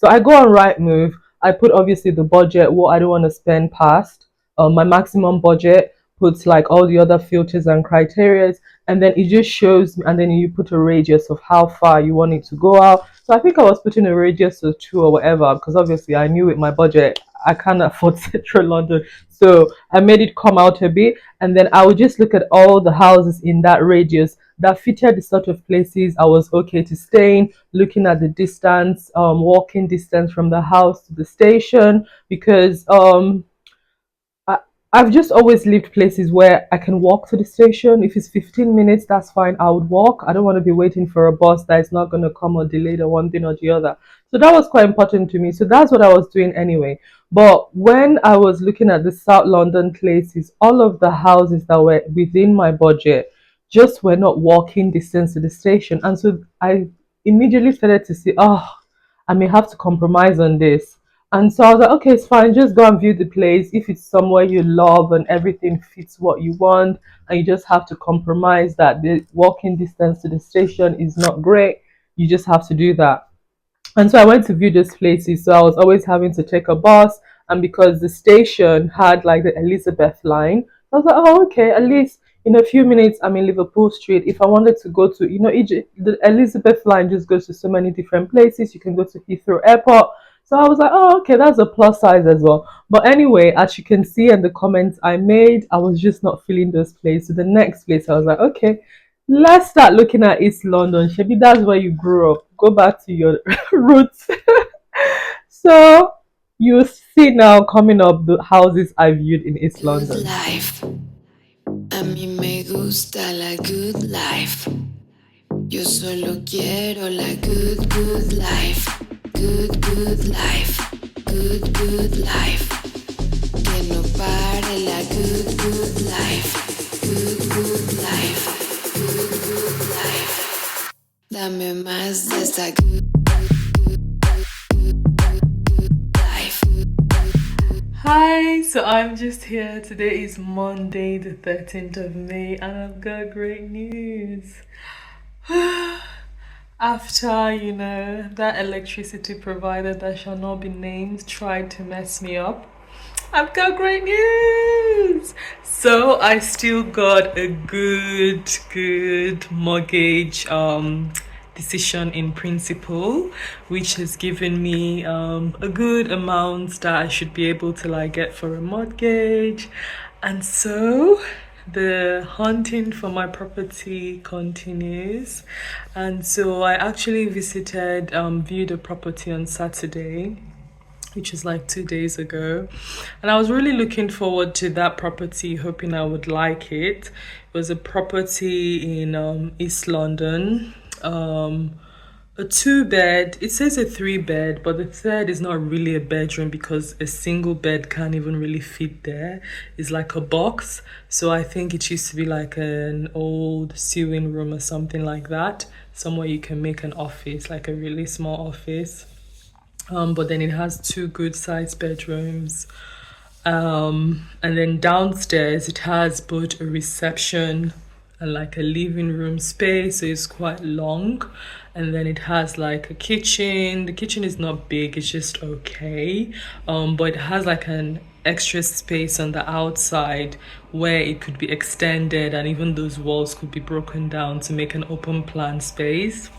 So I go on Rightmove. I put obviously the budget, what I don't want to spend past, my maximum budget, puts like all the other filters and criterias, and then it just shows, and then you put a radius of how far you want it to go out. So I think I was putting a radius of 2 or whatever, because obviously I knew with my budget I can't afford central London. So I made it come out a bit, and then I would just look at all the houses in that radius that fitted the sort of places I was okay to stay in, looking at the distance, walking distance from the house to the station, because I, I've just always lived places where I can walk to the station. If it's 15 minutes, that's fine. I would walk. I don't want to be waiting for a bus that is not going to come or delayed or one thing or the other. So that was quite important to me. So that's what I was doing anyway. But when I was looking at the South London places, all of the houses that were within my budget just were not walking distance to the station. And so I immediately started to see, oh, I may have to compromise on this. And so I was like, okay, it's fine. Just go and view the place. If it's somewhere you love and everything fits what you want, and you just have to compromise that the walking distance to the station is not great, you just have to do that. And so I went to view those places. So I was always having to take a bus. And because the station had like the Elizabeth line, I was like, oh, okay, at least in a few minutes I'm in Liverpool Street. If I wanted to go to, Egypt, the Elizabeth line just goes to so many different places. You can go to Heathrow Airport. So I was like, oh, okay, that's a plus size as well. But anyway, as you can see in the comments I made, I was just not feeling those places. So the next place, I was like, okay, let's start looking at East London. Maybe that's where you grew up. Go back to your roots. So you see now coming up the houses I viewed in East Good London. life. A mí me gusta la good life. Yo solo quiero la good, good life. Good, good life. Good, good life. Que no pare la good, good life. Good, good life. Good, good life. Dame más de esta good, good life. Hi, so I'm just here. Today is Monday, the 13th of May, and I've got great news. After, that electricity provider that shall not be named tried to mess me up, I've got great news. So I still got a good mortgage decision in principle, which has given me a good amount that I should be able to like get for a mortgage. And so the hunting for my property continues. And so I actually viewed a property on Saturday, which is like 2 days ago. And I was really looking forward to that property, hoping I would like it. It was a property in East London, a 2 bed. It says a 3 bed, but the third is not really a bedroom because a single bed can't even really fit there. It's like a box. So I think it used to be like an old sewing room or something like that. Somewhere you can make an office, like a really small office. But then it has 2 good-sized bedrooms. And then downstairs it has both a reception and like a living room space, so it's quite long. And then it has like a kitchen. The kitchen is not big, it's just okay. But it has like an extra space on the outside where it could be extended, and even those walls could be broken down to make an open plan space.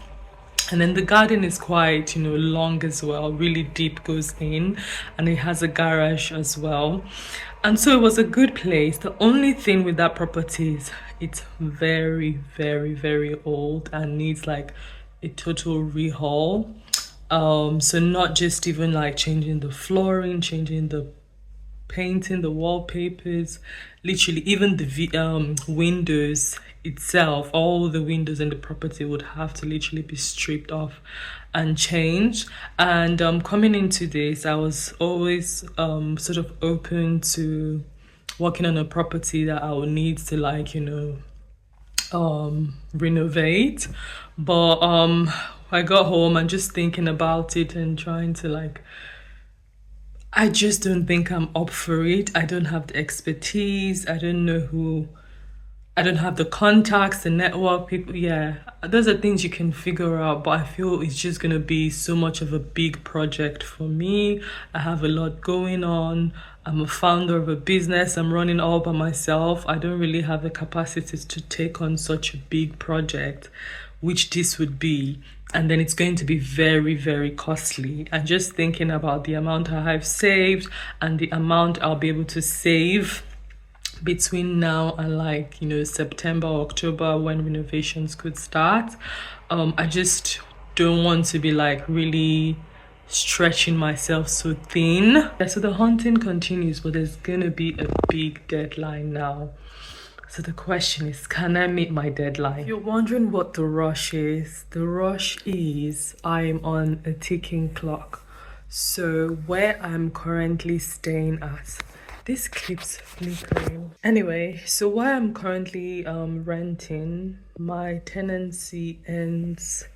And then the garden is quite, long as well, really deep, goes in, and it has a garage as well. And so it was a good place. The only thing with that property is it's very, very, very old and needs like a total rehaul. So not just even like changing the flooring, changing the painting, the wallpapers, literally even the windows itself, all the windows in the property would have to literally be stripped off and changed. And coming into this, I was always sort of open to working on a property that I would need to like renovate. But I got home and just thinking about it and trying to like, I just don't think I'm up for it. I don't have the expertise. I don't know who I don't have the contacts, the network, people. Yeah, those are things you can figure out, but I feel it's just gonna be so much of a big project for me. I have a lot going on. I'm a founder of a business. I'm running all by myself. I don't really have the capacity to take on such a big project, which this would be. And then it's going to be very, very costly. And just thinking about the amount I have saved and the amount I'll be able to save between now and like September or October when renovations could start, I just don't want to be like really stretching myself so thin. Yeah, so the hunting continues, but there's gonna be a big deadline now. So the question is, can I meet my deadline? If you're wondering what the rush is, the rush is I'm on a ticking clock. So where I'm currently staying at, this keeps flickering. Anyway, so where I'm currently renting, my tenancy ends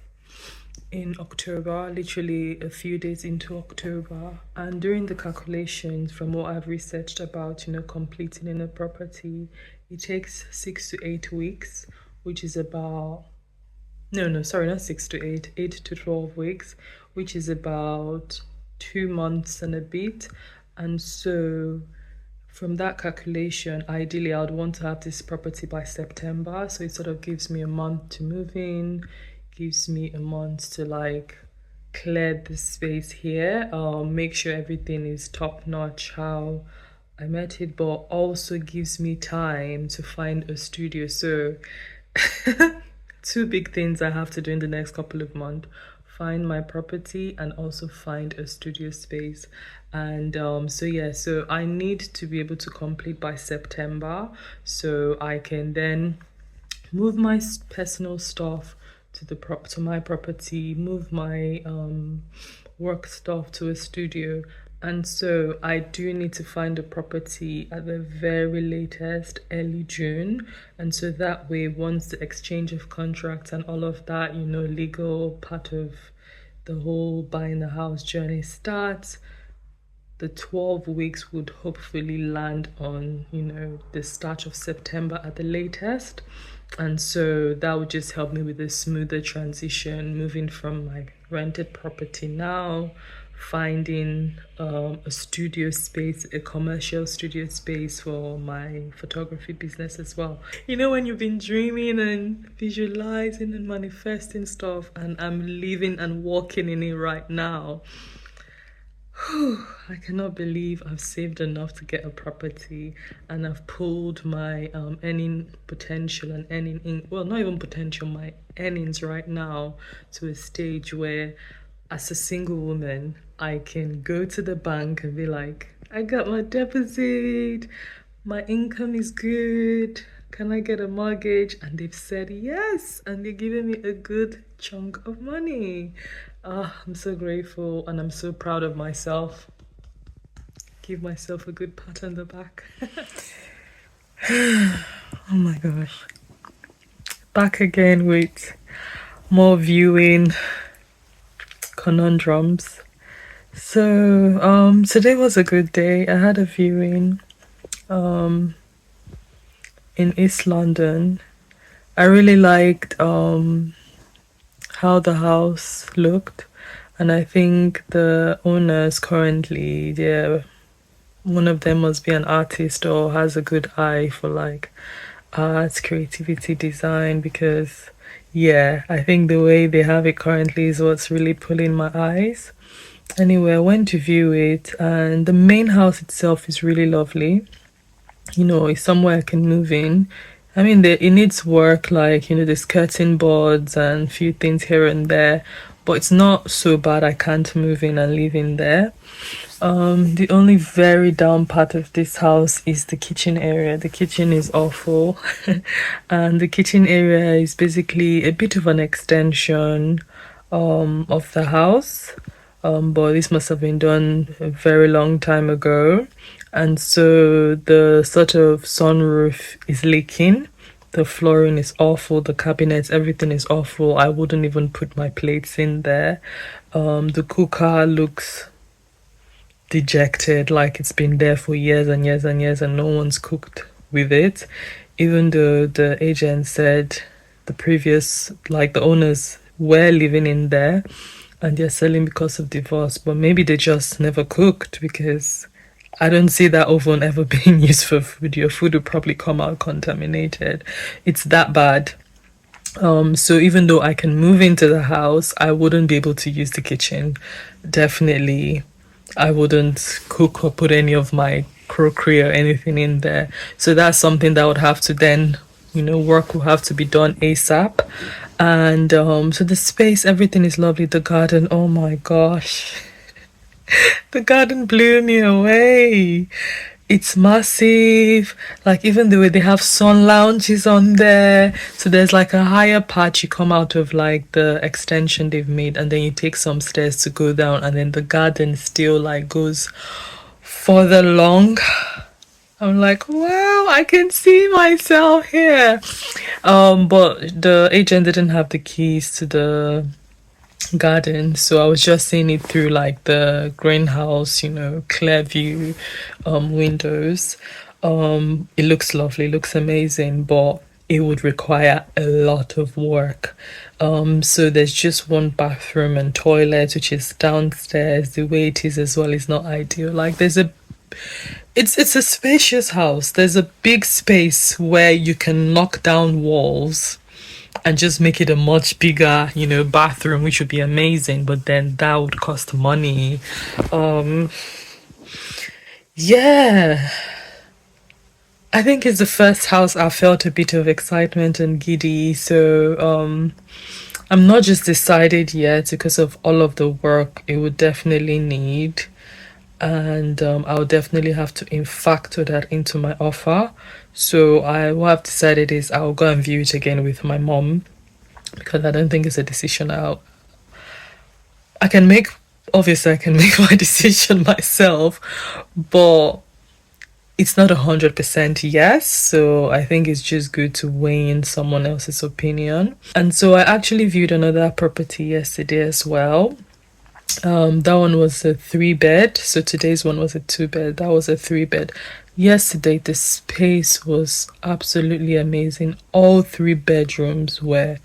in October, literally a few days into October. And during the calculations, from what I've researched about, completing in a property, it takes 6 to 8 weeks, which is about, no, sorry, not 6 to 8, 8 to 12 weeks, which is about 2 months and a bit. And so from that calculation, ideally, I would want to have this property by September. So it sort of gives me a month to move in, gives me a month to like clear the space here, make sure everything is top notch how I met it, but also gives me time to find a studio. So two big things I have to do in the next couple of months: find my property and also find a studio space. And so I need to be able to complete by September so I can then move my personal stuff to my property, move my work stuff to a studio. And so I do need to find a property at the very latest early June. And so that way, once the exchange of contracts and all of that, legal part of the whole buying the house journey starts, the 12 weeks would hopefully land on, the start of September at the latest. And so that would just help me with a smoother transition, moving from my rented property now, finding a studio space, a commercial studio space for my photography business as well. When you've been dreaming and visualizing and manifesting stuff, and I'm living and walking in it right now. I cannot believe I've saved enough to get a property, and I've pulled my earning potential and not even potential, my earnings right now to a stage where, as a single woman, I can go to the bank and be like, I got my deposit, my income is good, can I get a mortgage? And they've said yes, and they're giving me a good chunk of money. I'm so grateful and I'm so proud of myself. Give myself a good pat on the back. Oh my gosh. Back again with more viewing conundrums. So today was a good day. I had a viewing in East London. I really liked how the house looked, and I think the owners currently, one of them must be an artist or has a good eye for like arts, creativity, design, because I think the way they have it currently is what's really pulling my eyes. Anyway, I went to view it, and the main house itself is really lovely. It's somewhere I can move in. I mean, it needs work, like, there's curtain boards and a few things here and there, but it's not so bad I can't move in and live in there. The only very down part of this house is the kitchen area. The kitchen is awful. And the kitchen area is basically a bit of an extension of the house. But this must have been done a very long time ago. And so the sort of sunroof is leaking. The flooring is awful. The cabinets, everything is awful. I wouldn't even put my plates in there. The cooker looks dejected, like it's been there for years and years and years and no one's cooked with it. even though the agent said the previous, like the owners were living in there and they're selling because of divorce, but maybe they just never cooked because I don't see that oven ever being used for food. Your food would probably come out contaminated. It's that bad. So even though I can move into the house, I wouldn't be able to use the kitchen. Definitely, I wouldn't cook or put any of my crockery or anything in there. So that's something that would have to then, work will have to be done ASAP. And so the space, everything is lovely. The garden, oh my gosh. The garden blew me away. It's massive. Like even the way they have sun lounges on there. So there's like a higher part you come out of like the extension they've made, and then you take some stairs to go down, and then the garden still like goes further along. I'm like, wow, I can see myself here. But the agent didn't have the keys to the garden, so I was just seeing it through like the greenhouse, clear view windows. It looks lovely, looks amazing, but it would require a lot of work. So there's just one bathroom and toilet, which is downstairs. The way it is as well is not ideal. Like it's a spacious house. There's a big space where you can knock down walls and just make it a much bigger, bathroom, which would be amazing, but then that would cost money. Yeah, I think it's the first house I felt a bit of excitement and giddy. So I'm not just decided yet because of all of the work it would definitely need, and I'll definitely have to factor that into my offer. So what I've decided is I'll go and view it again with my mom, because I don't think it's a decision I can make. Obviously, I can make my decision myself, but it's not 100% yes. So I think it's just good to weigh in someone else's opinion. And so I actually viewed another property yesterday as well. That one was a 3-bed. So today's one was a 2-bed. That was a 3-bed. Yesterday, the space was absolutely amazing. All 3 bedrooms were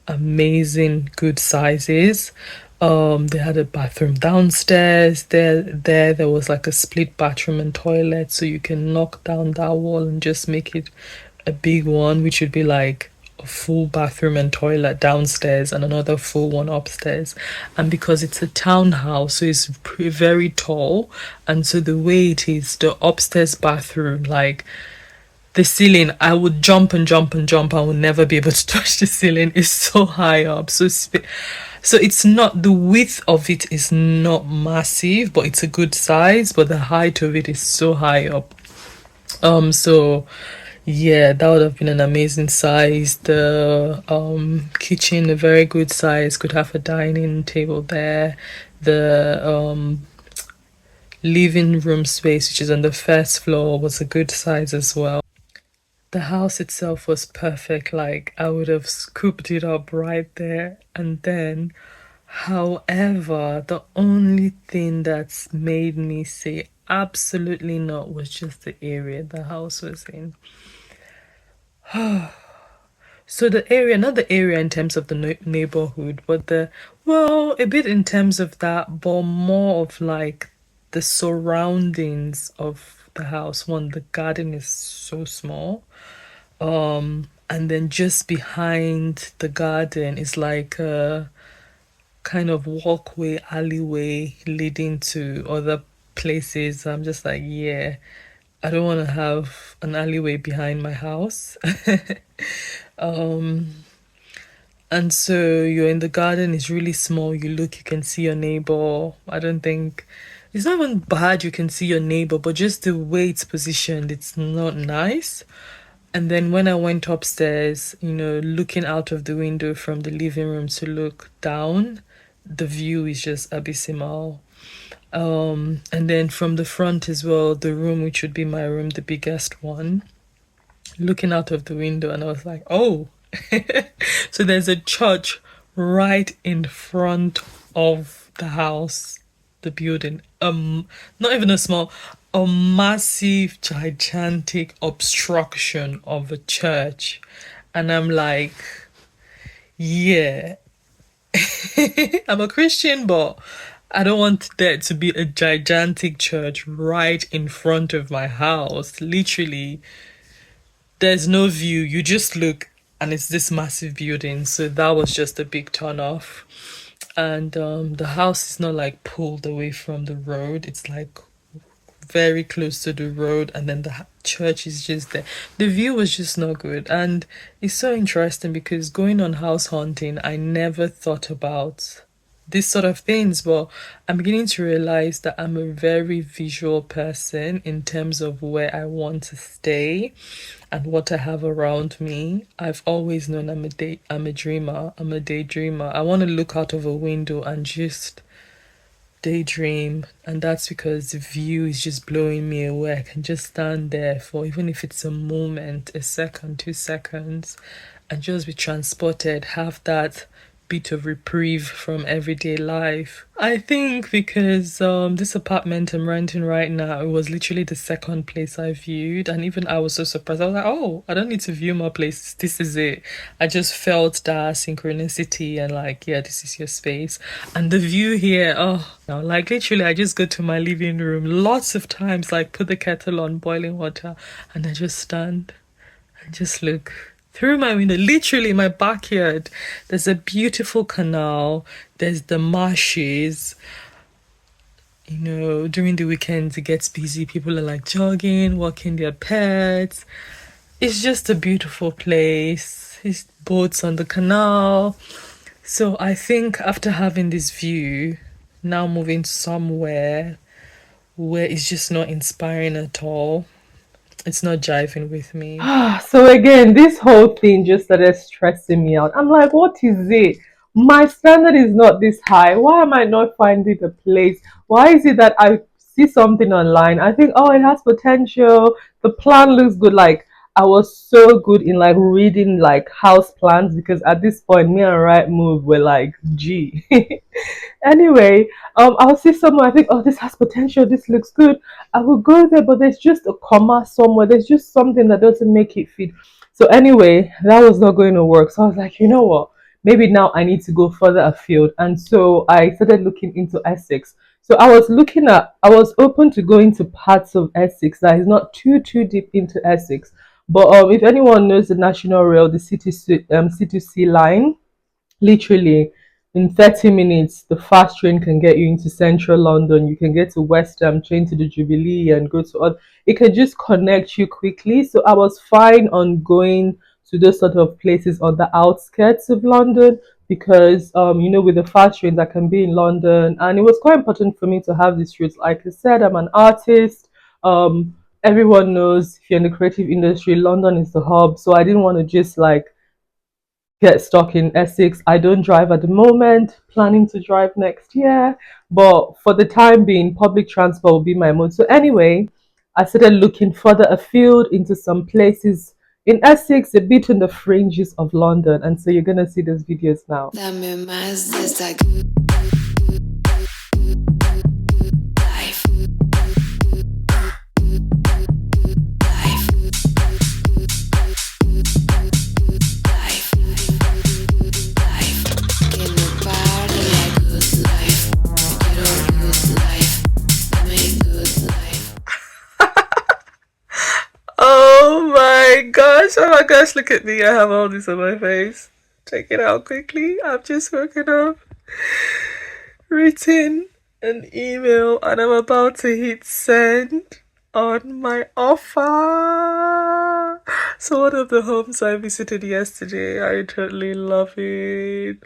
amazing, good sizes. They had a bathroom downstairs. There was like a split bathroom and toilet, so you can knock down that wall and just make it a big one, which would be like a full bathroom and toilet downstairs and another full one upstairs. And because it's a townhouse, so it's very tall, and so the way it is, the upstairs bathroom, like the ceiling, I would jump and jump and jump. I would never be able to touch the ceiling. It's so high up. So it's not, the width of it is not massive, but it's a good size. But the height of it is so high up. So yeah, that would have been an amazing size. The kitchen, a very good size. Could have a dining table there. The living room space, which is on the first floor, was a good size as well. The house itself was perfect. Like I would have scooped it up right there and then. However, the only thing that's made me say absolutely not was just the area the house was in. So the area, not the area in terms of the neighborhood, but a bit in terms of that, but more of like the surroundings of the house. One, the garden is so small. And then just behind the garden is like a kind of walkway, alleyway leading to other places. I'm just like, yeah, I don't want to have an alleyway behind my house. And so you're in the garden, it's really small. You can see your neighbor. I don't think it's not even bad you can see your neighbor, but just the way it's positioned, it's not nice. And then when I went upstairs, looking out of the window from the living room to look down, the view is just abysmal. And then from the front as well, the room, which would be my room, the biggest one, looking out of the window, and I was like, oh. So there's a church right in front of the house. the building. Not even a small, a massive, gigantic obstruction of a church. And I'm like, yeah, I'm a Christian, but I don't want there to be a gigantic church right in front of my house. Literally, there's no view. You just look and it's this massive building. So that was just a big turn off. And the house is not like pulled away from the road. It's like very close to the road, and then the church is just there. The view was just not good, and it's so interesting because going on house hunting, I never thought about these sort of things, but I'm beginning to realize that I'm a very visual person in terms of where I want to stay and what I have around me. I've always known I'm a dreamer, I'm a daydreamer. I want to look out of a window and just daydream, and that's because the view is just blowing me away. I can just stand there for, even if it's a moment, a second, 2 seconds, and just be transported, have that bit of reprieve from everyday life. I think because this apartment I'm renting right now, it was literally the second place I viewed, and even I was so surprised. I was like, oh, I don't need to view more places. This is it. I just felt that synchronicity and like, yeah, this is your space. And the view here, oh, now like literally, I just go to my living room lots of times, like put the kettle on boiling water, and I just stand and just look through my window, literally my backyard. There's a beautiful canal, there's the marshes. You know, during the weekends it gets busy, people are like jogging, walking their pets. It's just a beautiful place. It's boats on the canal. So I think after having this view, now moving somewhere where it's just not inspiring at all, it's not jiving with me. So again, this whole thing just started stressing me out. I'm like, what is it? My standard is not this high. Why am I not finding a place? Why is it that I see something online? I think, oh, it has potential. The plan looks good. Like I was so good in like reading like house plans because at this point, me and Right Move were like, G. Anyway, I'll see someone, I think, oh, this has potential, this looks good. I will go there, but there's just a comma somewhere. There's just something that doesn't make it fit. So anyway, that was not going to work. So I was like, you know what? Maybe now I need to go further afield. And so I started looking into Essex. So I was open to going to parts of Essex that is not too deep into Essex. But if anyone knows the National Rail, the C2C line, literally in 30 minutes the fast train can get you into central London. You can get to West Ham, train to the Jubilee and go to other. It can just connect you quickly. So I was fine on going to those sort of places on the outskirts of London because with the fast trains I can be in London, and it was quite important for me to have these routes. Like I said, I'm an artist. Everyone knows if you're in the creative industry, London is the hub. So I didn't want to just like get stuck in Essex. I don't drive at the moment, planning to drive next year, but for the time being, public transport will be my mode. So, anyway, I started looking further afield into some places in Essex, a bit in the fringes of London. And so, you're going to see those videos now. Oh my gosh, look at me. I have all this on my face. Check it out quickly. I've just woken up, written an email, and I'm about to hit send on my offer. So one of the homes I visited yesterday, I totally love it.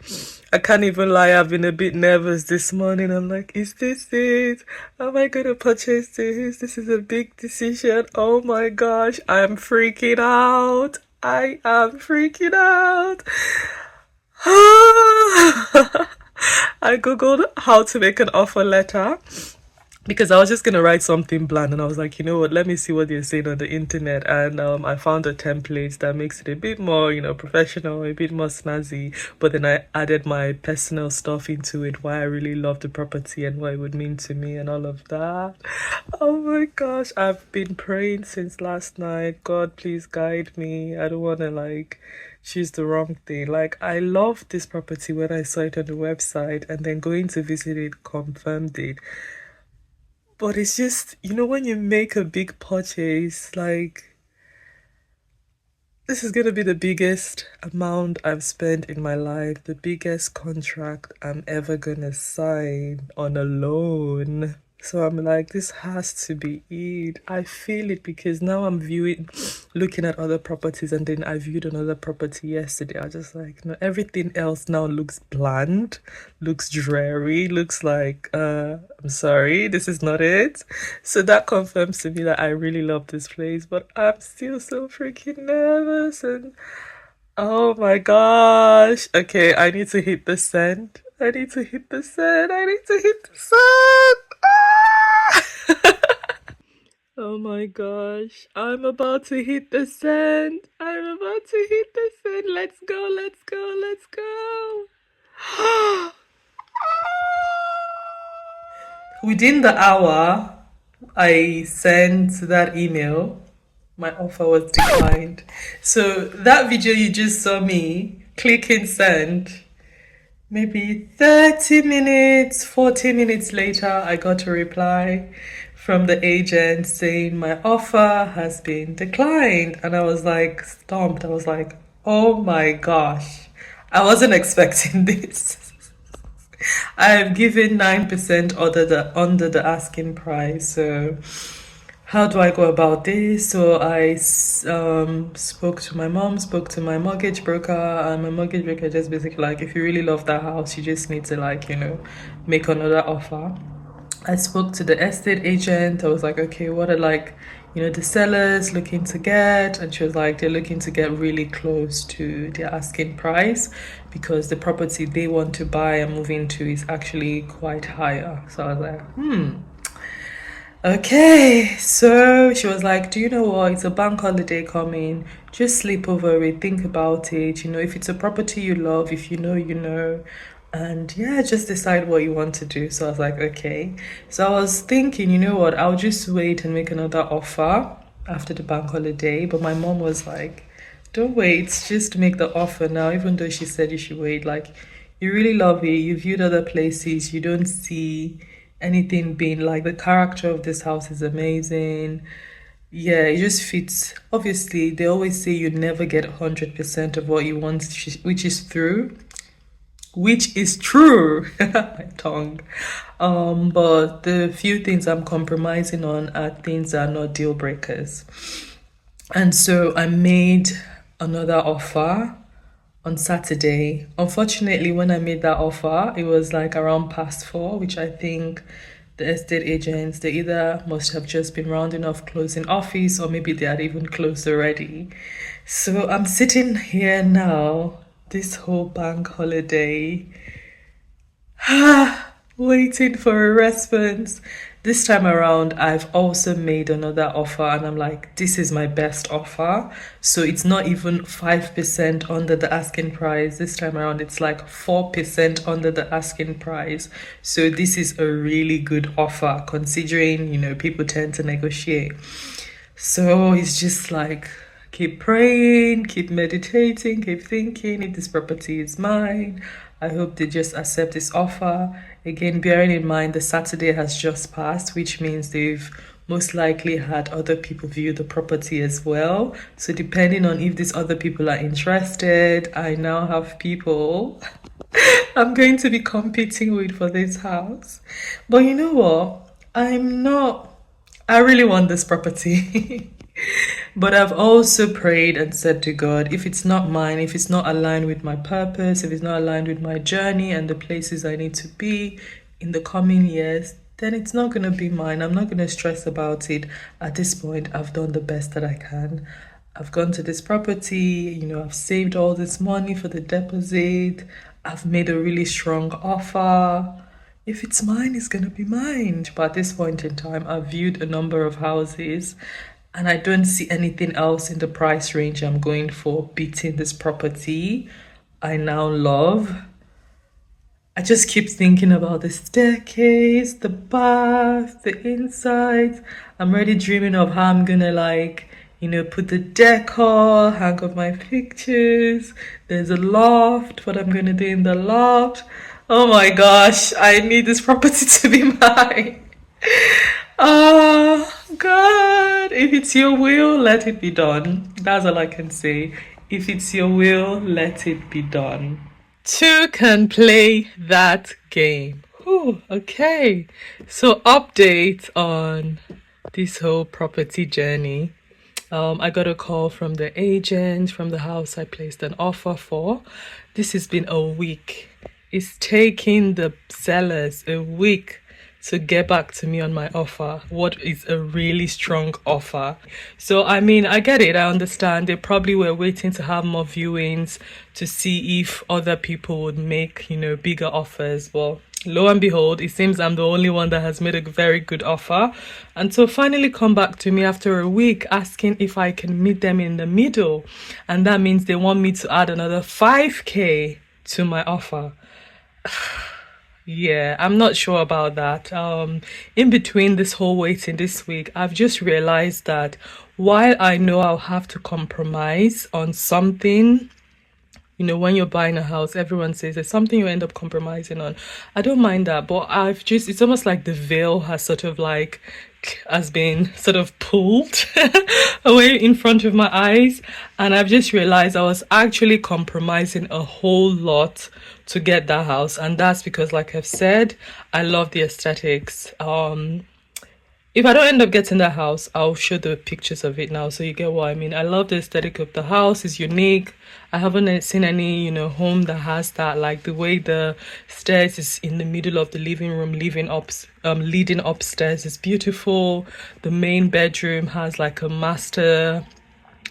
I can't even lie, I've been a bit nervous this morning. I'm like, is this it? Am I gonna purchase this? This is a big decision. Oh my gosh, I'm freaking out. I am freaking out. I googled how to make an offer letter. because I was just gonna write something bland, and I was like, you know what, let me see what they're saying on the internet, and I found a template that makes it a bit more, professional, a bit more snazzy. But then I added my personal stuff into it, why I really love the property and what it would mean to me, and all of that. Oh my gosh, I've been praying since last night. God, please guide me. I don't want to choose the wrong thing. Like, I loved this property when I saw it on the website, and then going to visit it confirmed it. But it's just, when you make a big purchase, like, this is gonna be the biggest amount I've spent in my life, the biggest contract I'm ever gonna sign on a loan. So I'm like, this has to be it. I feel it because now I'm looking at other properties, and then I viewed another property yesterday. I was just like, no, everything else now looks bland, looks dreary, looks like, I'm sorry, this is not it. So that confirms to me that I really love this place, but I'm still so freaking nervous, and oh my gosh. Okay, I need to hit the send. I need to hit the send. I need to hit the send. Ah! Oh my gosh. I'm about to hit the send. I'm about to hit the send. Let's go. Let's go. Let's go. Within the hour, I sent that email. My offer was declined. So that video you just saw me clicking send, maybe 30 minutes, 40 minutes later, I got a reply from the agent saying my offer has been declined. And I was like stumped. I was like, oh my gosh, I wasn't expecting this. I've given 9% under the asking price. So how do I go about this? So I spoke to my mom, spoke to my mortgage broker, and my mortgage broker just basically like, if you really love that house, you just need to make another offer. I spoke to the estate agent. I was like, okay, what are the sellers looking to get? And she was like, they're looking to get really close to their asking price because the property they want to buy and move into is actually quite higher. So I was like, okay. So she was like, do you know what? It's a bank holiday coming. Just sleep over it, think about it. If it's a property you love, if you know, you know. And yeah, just decide what you want to do. So I was like, okay. So I was thinking, you know what, I'll just wait and make another offer after the bank holiday. But my mom was like, don't wait, just make the offer now, even though she said you should wait. Like, you really love it, you viewed other places, you don't see anything being like, the character of this house is amazing. Yeah, it just fits. Obviously, they always say you never get 100% of what you want, which is true. My tongue. But the few things I'm compromising on are things that are not deal breakers. And so I made another offer on Saturday. Unfortunately, when I made that offer, it was like around past 4, which I think the estate agents, they either must have just been rounding off closing office, or maybe they had even closed already. So I'm sitting here now, this whole bank holiday, waiting for a response. This time around, I've also made another offer, and I'm like, this is my best offer. So it's not even 5% under the asking price. This time around, it's like 4% under the asking price. So this is a really good offer considering, people tend to negotiate. So it's just like, keep praying, keep meditating, keep thinking if this property is mine. I hope they just accept this offer. Again, bearing in mind the Saturday has just passed, which means they've most likely had other people view the property as well. So depending on if these other people are interested, I now have people I'm going to be competing with for this house. But you know what? I really want this property. But I've also prayed and said to God, if it's not mine, if it's not aligned with my purpose, if it's not aligned with my journey and the places I need to be in the coming years, then it's not going to be mine. I'm not going to stress about it. At this point, I've done the best that I can. I've gone to this property, I've saved all this money for the deposit. I've made a really strong offer. If it's mine, it's gonna be mine. But at this point in time, I've viewed a number of houses and I don't see anything else in the price range I'm going for beating this property I now love. I just keep thinking about the staircase, the bath, the insides. I'm already dreaming of how I'm gonna put the decor, hang up my pictures. There's a loft, what I'm gonna do in the loft. Oh my gosh, I need this property to be mine. Oh God, if it's your will, let it be done. That's all I can say. If it's your will, let it be done. Two can play that game. Ooh, okay. So update on this whole property journey. I got a call from the agent from the house I placed an offer for. This has been a week. It's taking the sellers a week to get back to me on my offer. What is a really strong offer? So, I mean, I get it. I understand. They probably were waiting to have more viewings to see if other people would make, bigger offers. Well, lo and behold, it seems I'm the only one that has made a very good offer. And so finally come back to me after a week asking if I can meet them in the middle. And that means they want me to add another 5K to my offer. Yeah, I'm not sure about that. In between this whole waiting this week, I've just realized that while I know I'll have to compromise on something, when you're buying a house, everyone says there's something you end up compromising on. I don't mind that, but it's almost like the veil has been sort of pulled away in front of my eyes. And I've just realized I was actually compromising a whole lot to get that house. And that's because, like I've said, I love the aesthetics. If I don't end up getting that house, I'll show the pictures of it now so you get what I mean. I love the aesthetic of the house. It's unique. I haven't seen any, home that has that, like the way the stairs is in the middle of the living room, leading upstairs is beautiful. The main bedroom has like a master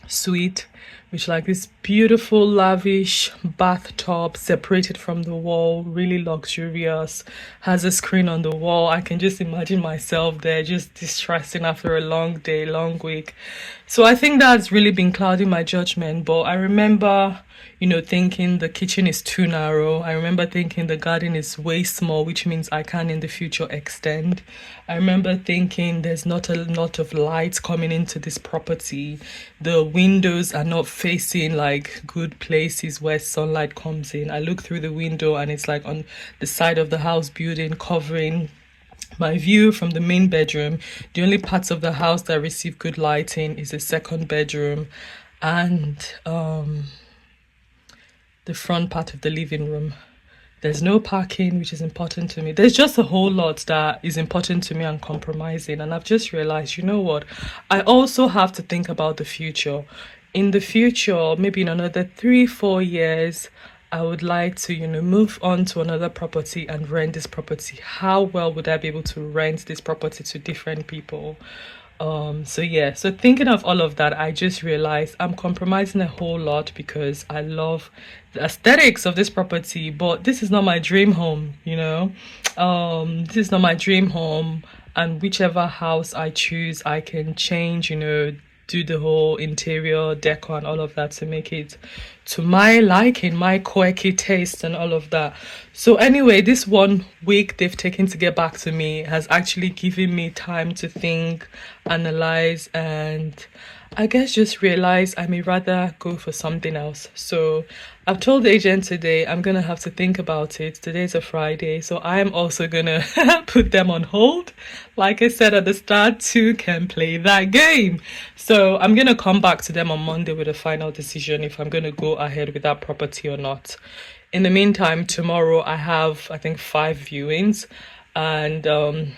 suite, which like this beautiful lavish bathtub separated from the wall, really luxurious, has a screen on the wall. I can just imagine myself there just distressing after a long day, long week. So I think that's really been clouding my judgment. But I remember thinking the kitchen is too narrow. I remember thinking the garden is way small, which means I can in the future extend. I remember thinking there's not a lot of light coming into this property. The windows are not facing like good places where sunlight comes in. I look through the window and it's like on the side of the house building, covering my view from the main bedroom. The only parts of the house that receive good lighting is the second bedroom and the front part of the living room. There's no parking, which is important to me. There's just a whole lot that is important to me and compromising. And I've just realized, you know what? I also have to think about the future. In the future, maybe in another 3-4 years, I would like to, move on to another property and rent this property. How well would I be able to rent this property to different people? So thinking of all of that, I just realized I'm compromising a whole lot because I love the aesthetics of this property, but this is not my dream home, this is not my dream home, and whichever house I choose, I can change, do the whole interior decor and all of that to make it to my liking, my quirky taste and all of that. So anyway, this 1 week they've taken to get back to me has actually given me time to think, analyze, and I guess just realize I may rather go for something else. So I've told the agent today I'm gonna have to think about it. Today's a Friday, so I'm also gonna put them on hold. Like I said at the start, two can play that game. So I'm gonna come back to them on Monday with a final decision if I'm gonna go ahead with that property or not. In the meantime, tomorrow I have, I think, 5 viewings, and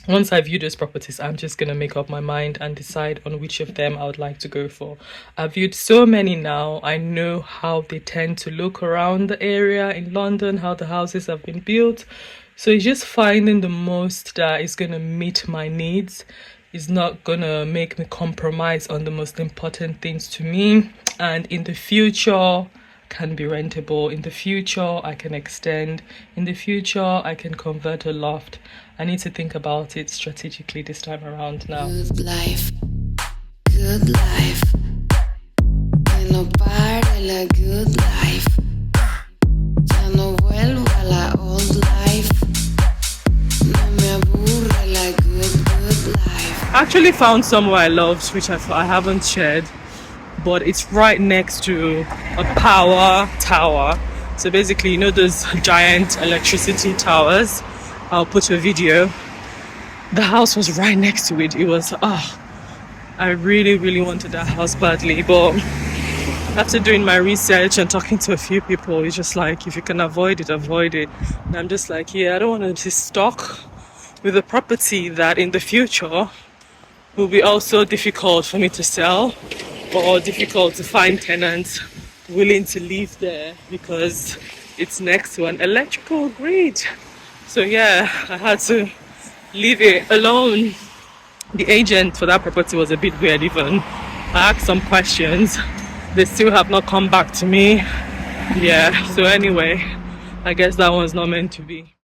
once I view those properties, I'm just going to make up my mind and decide on which of them I would like to go for. I've viewed so many now. I know how they tend to look around the area in London, how the houses have been built. So it's just finding the most that is going to meet my needs. It's not going to make me compromise on the most important things to me. And in the future, can be rentable. In the future, I can extend. In the future, I can convert a loft. I need to think about it strategically this time around now. Good life, good life. Que no pare la good life. Ya no vuelvo a la old life. No me aburre la good life. I actually found somewhere I loved, which I haven't shared, but it's right next to a power tower. So basically, you know those giant electricity towers? I'll put a video. The house was right next to it. It was, I really, really wanted that house badly, but after doing my research and talking to a few people, it's just like, if you can avoid it, avoid it. And I'm just like, yeah, I don't want to be stuck with a property that in the future will be also difficult for me to sell, or difficult to find tenants willing to live there because it's next to an electrical grid. So yeah, I had to leave it alone. The agent for that property was a bit weird even. I asked some questions. They still have not come back to me. Yeah, so anyway, I guess that one's not meant to be.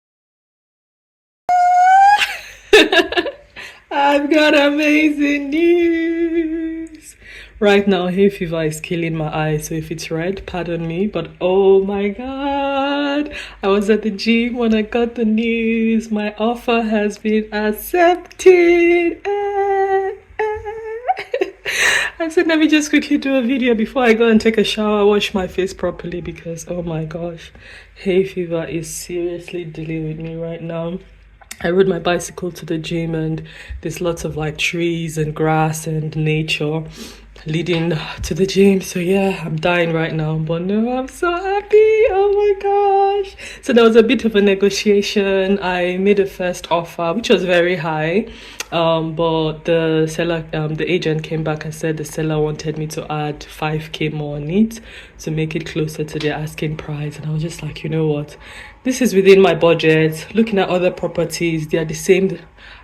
I've got amazing news. Right now, hay fever is killing my eyes, so if it's red, pardon me, but oh my god, I was at the gym when I got the news. My offer has been accepted. I said, let me just quickly do a video before I go and take a shower, wash my face properly, because oh my gosh, hay fever is seriously dealing with me right now. I rode my bicycle to the gym and there's lots of like trees and grass and nature leading to the gym. So yeah, I'm dying right now, but no, I'm so happy. Oh my gosh. So there was a bit of a negotiation. I made a first offer, which was very high. But the seller, the agent came back and said the seller wanted me to add 5k more on it to make it closer to their asking price. And I was just like, you know what? This is within my budget. Looking at other properties, they are the same,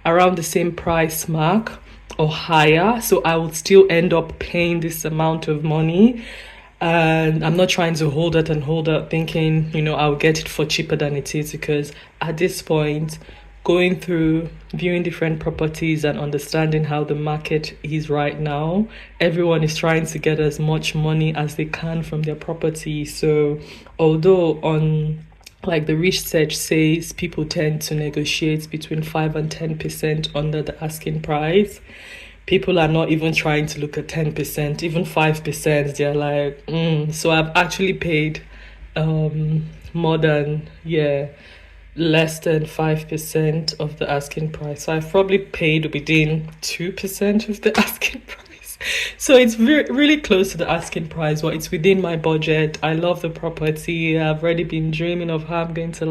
around the same price mark or higher. So I would still end up paying this amount of money. And I'm not trying to hold it and hold up thinking, you know, I'll get it for cheaper than it is, because at this point, going through viewing different properties and understanding how the market is right now, everyone is trying to get as much money as they can from their property. So although on like the research says people tend to negotiate between 5 and 10% under the asking price, people are not even trying to look at 10%, even 5%. They're like, So I've actually paid more than, less than 5% of the asking price. So I've probably paid within 2% of the asking price. So it's really close to the asking price, but it's within my budget. I love the property. I've already been dreaming of how I'm going to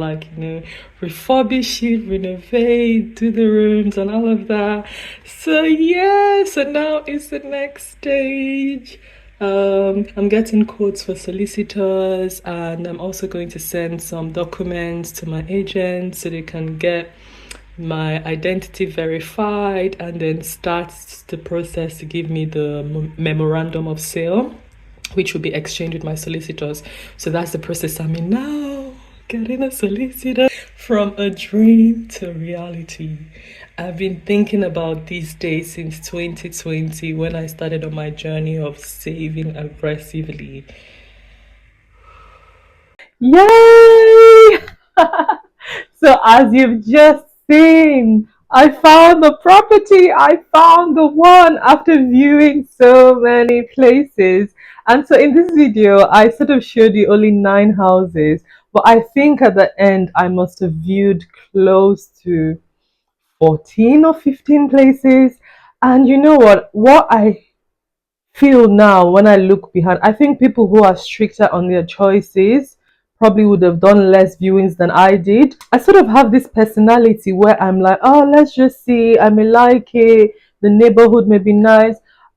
refurbish it, renovate, do the rooms and all of that. So yeah, so now it's the next stage. I'm getting quotes for solicitors, and I'm also going to send some documents to my agent so they can get my identity verified and then start the process to give me the memorandum of sale, which will be exchanged with my solicitors. So that's the process I'm in now, getting a solicitor. From a dream to reality. I've been thinking about these days since 2020, when I started on my journey of saving aggressively. Yay! So as you've just seen, I found the property. I found the one after viewing so many places. And so in this video, I sort of showed you only 9 houses, but I think at the end, I must have viewed close to 14 or 15 places. And you know what I feel now when I look behind, I think people who are stricter on their choices probably would have done less viewings than I did. I sort of have this personality where I'm like, oh, let's just see, I may like it, the neighborhood may be nice.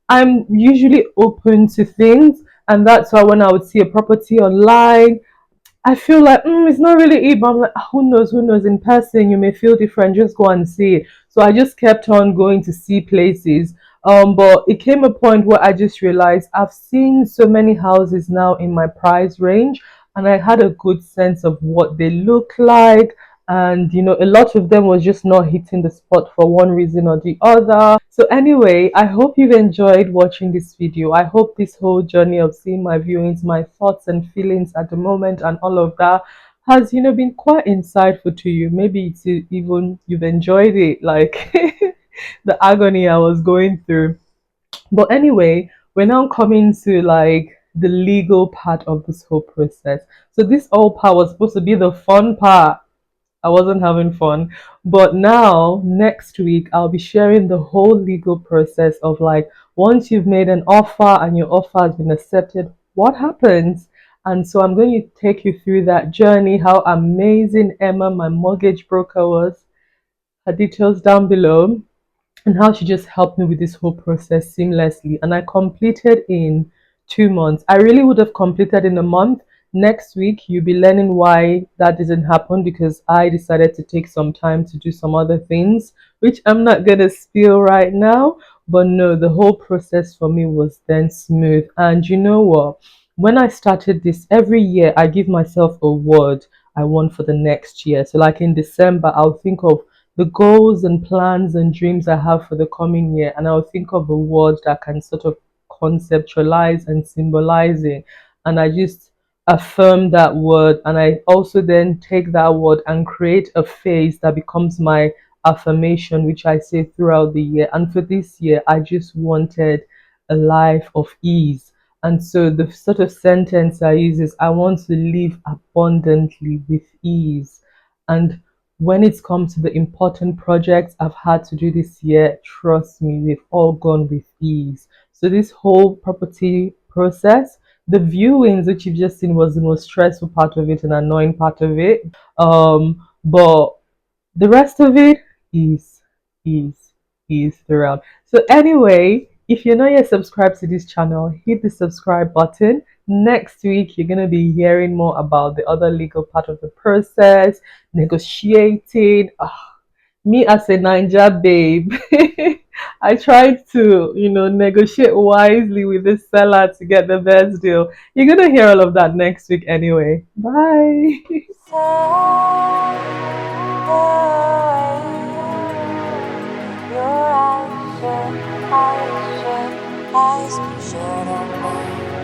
I'm usually open to things, and that's why when I would see a property online, I feel like it's not really it, but I'm like, who knows, who knows? In person, you may feel different. Just go and see it. So I just kept on going to see places. But it came a point where I just realized I've seen so many houses now in my price range, and I had a good sense of what they look like. And a lot of them was just not hitting the spot for one reason or the other. So anyway, I hope you've enjoyed watching this video. I hope this whole journey of seeing my viewings, my thoughts and feelings at the moment and all of that has been quite insightful to you. Maybe it's even you've enjoyed it, like the agony I was going through. But anyway, we're now coming to like the legal part of this whole process. So this all part was supposed to be the fun part. I wasn't having fun. But now, next week, I'll be sharing the whole legal process of like once you've made an offer and your offer has been accepted, what happens? And so I'm going to take you through that journey, how amazing Emma, my mortgage broker, was. Her details down below, and how she just helped me with this whole process seamlessly. And I completed in 2 months. I really would have completed in a month. Next week, you'll be learning why that didn't happen because I decided to take some time to do some other things, which I'm not going to spill right now. But no, the whole process for me was then smooth. And you know what? When I started this, every year I give myself a word I want for the next year. So, like in December, I'll think of the goals and plans and dreams I have for the coming year, and I'll think of a word that can sort of conceptualize and symbolize it. And I just affirm that word, and I also then take that word and create a phrase that becomes my affirmation, which I say throughout the year. And for this year, I just wanted a life of ease. And so the sort of sentence I use is I want to live abundantly with ease. And when it's come to the important projects I've had to do this year, trust me, they've all gone with ease. So this whole property process, the viewings which you've just seen was the most stressful part of it and annoying part of it. But the rest of it is is is throughout. So anyway, if you're not yet subscribed to this channel, hit the subscribe button. Next week you're gonna be hearing more about the other legal part of the process, negotiating. Me as a Ninja babe, I tried to, negotiate wisely with the seller to get the best deal. You're gonna hear all of that next week anyway. Bye. Your eyes should, eyes should, eyes should have